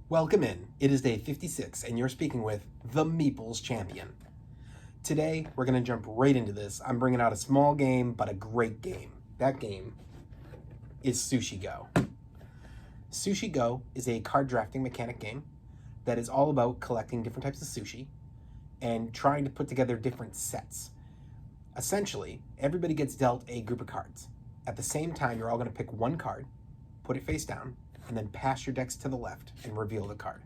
Welcome in. It is day 56, and you're speaking with the Meeples Champion. Today, we're going to jump right into this. I'm bringing out a small game, but a great game. That game is Sushi Go. Sushi Go is a card drafting mechanic game that is all about collecting different types of sushi and trying to put together different sets. Essentially, everybody gets dealt a group of cards. At the same time, you're all going to pick one card, put it face down, and then pass your decks to the left and reveal the card.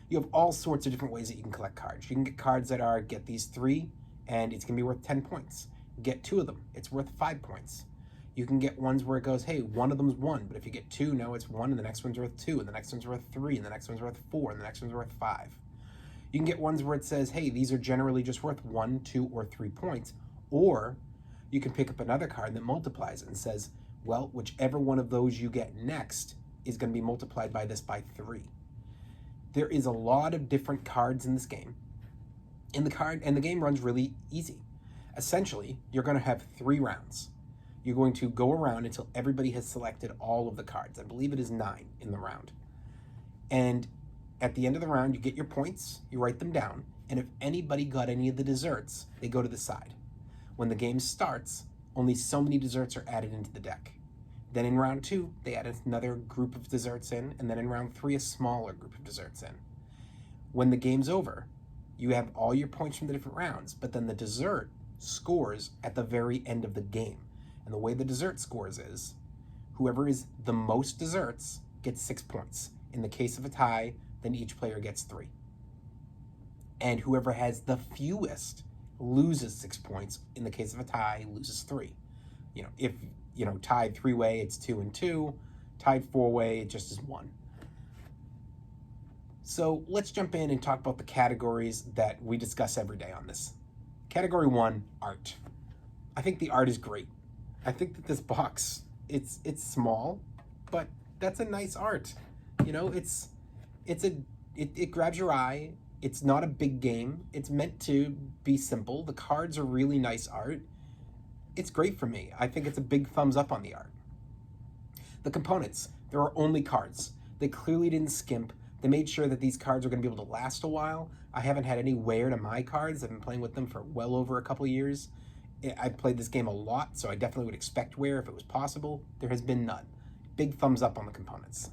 You have all sorts of different ways that you can collect cards. You can get cards that are, get these 3, and it's going to be worth 10 points. Get 2 of them, it's worth 5 points. You can get ones where it goes, hey, one of them's 1, but if you get 2, now it's 1, and the next one's worth 2, and the next one's worth 3, and the next one's worth 4, and the next one's worth 5. You can get ones where it says, hey, these are generally just worth 1, 2, or 3 points, or you can pick up another card that multiplies it and says, well, whichever one of those you get next is going to be multiplied by this by 3. There is a lot of different cards in this game. And the game runs really easy. Essentially, you're going to have 3 rounds. You're going to go around until everybody has selected all of the cards. I believe it is 9 in the round. And at the end of the round, you get your points, you write them down, and if anybody got any of the desserts, they go to the side. When the game starts, only so many desserts are added into the deck. Then in round 2, they add another group of desserts in, and then in round 3, a smaller group of desserts in. When the game's over, you have all your points from the different rounds, but then the dessert scores at the very end of the game. And the way the dessert scores is, whoever is the most desserts gets 6 points. In the case of a tie, then each player gets 3. And whoever has the fewest loses 6 points. In the case of a tie, loses 3. If tied 3-way, it's 2 and 2. Tied 4-way, it just is 1. So let's jump in and talk about the categories that we discuss every day on this. Category 1, art. I think the art is great. I think that this box, it's small, but that's a nice art. It grabs your eye. It's not a big game. It's meant to be simple. The cards are really nice art. It's great for me. I think it's a big thumbs up on the art. The components, there are only cards. They clearly didn't skimp. They made sure that these cards are going to be able to last a while. I haven't had any wear to my cards. I've been playing with them for well over a couple of years. I've played this game a lot, so I definitely would expect wear if it was possible. There has been none. Big thumbs up on the components.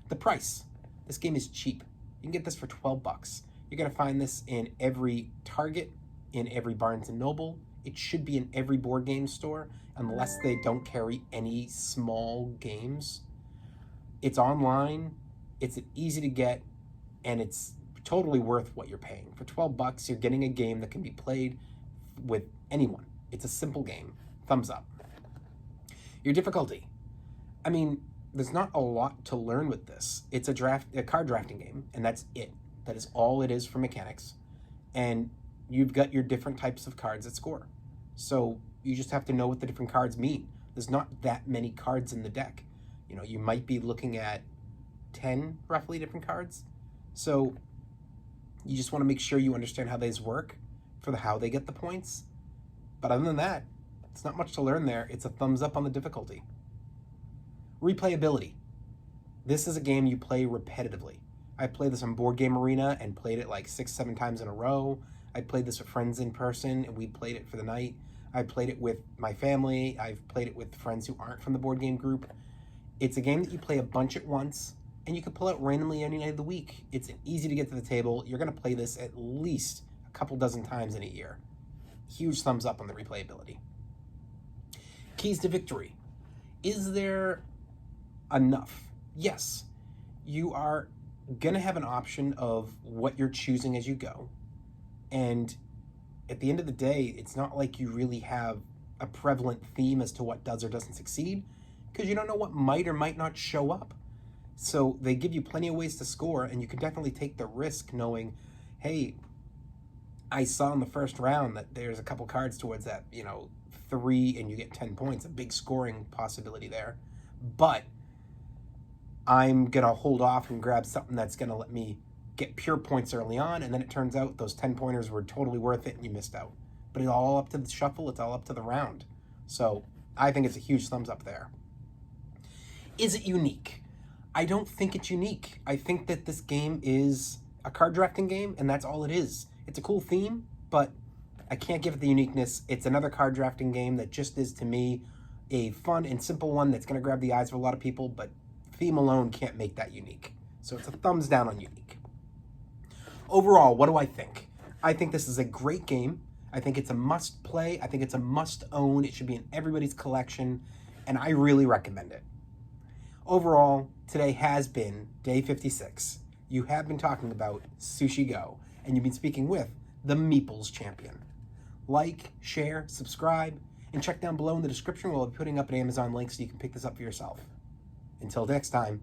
The price. This game is cheap. You can get this for 12 bucks. You're going to find this in every Target, in every Barnes & Noble. It should be in every board game store, unless they don't carry any small games. It's online, it's easy to get, and it's totally worth what you're paying. For 12 bucks, you're getting a game that can be played with anyone. It's a simple game. Thumbs up. Your difficulty. I mean, there's not a lot to learn with this. It's a card drafting game, and that's it. That is all it is for mechanics. And you've got your different types of cards that score. So you just have to know what the different cards mean. There's not that many cards in the deck. You might be looking at 10 roughly different cards. So you just want to make sure you understand how these work for how they get the points. But other than that, it's not much to learn there. It's a thumbs up on the difficulty. Replayability. This is a game you play repetitively. I played this on Board Game Arena and played it like 6-7 times in a row. I played this with friends in person, and we played it for the night. I played it with my family. I've played it with friends who aren't from the board game group. It's a game that you play a bunch at once, and you can pull out randomly any night of the week. It's easy to get to the table. You're going to play this at least a couple dozen times in a year. Huge thumbs up on the replayability. Keys to victory. Is there enough? Yes. You are going to have an option of what you're choosing as you go. And at the end of the day, it's not like you really have a prevalent theme as to what does or doesn't succeed, because you don't know what might or might not show up. So they give you plenty of ways to score, and you can definitely take the risk knowing, hey, I saw in the first round that there's a couple cards towards that, 3 and you get 10 points, a big scoring possibility there. But I'm going to hold off and grab something that's going to let me get pure points early on, and then it turns out those 10 pointers were totally worth it and you missed out. But it's all up to the shuffle, it's all up to the round. So I think it's a huge thumbs up there. Is it unique? I don't think it's unique. I think that this game is a card drafting game, and that's all it is. It's a cool theme, but I can't give it the uniqueness. It's another card drafting game that just is, to me, a fun and simple one that's going to grab the eyes of a lot of people, but theme alone can't make that unique. So it's a thumbs down on unique. Overall, what do I think? I think this is a great game. I think it's a must play. I think it's a must own. It should be in everybody's collection, and I really recommend it. Overall, today has been day 56. You have been talking about Sushi Go, and you've been speaking with the Meeples Champion. Like, share, subscribe, and check down below in the description where I'll be putting up an Amazon link so you can pick this up for yourself. Until next time.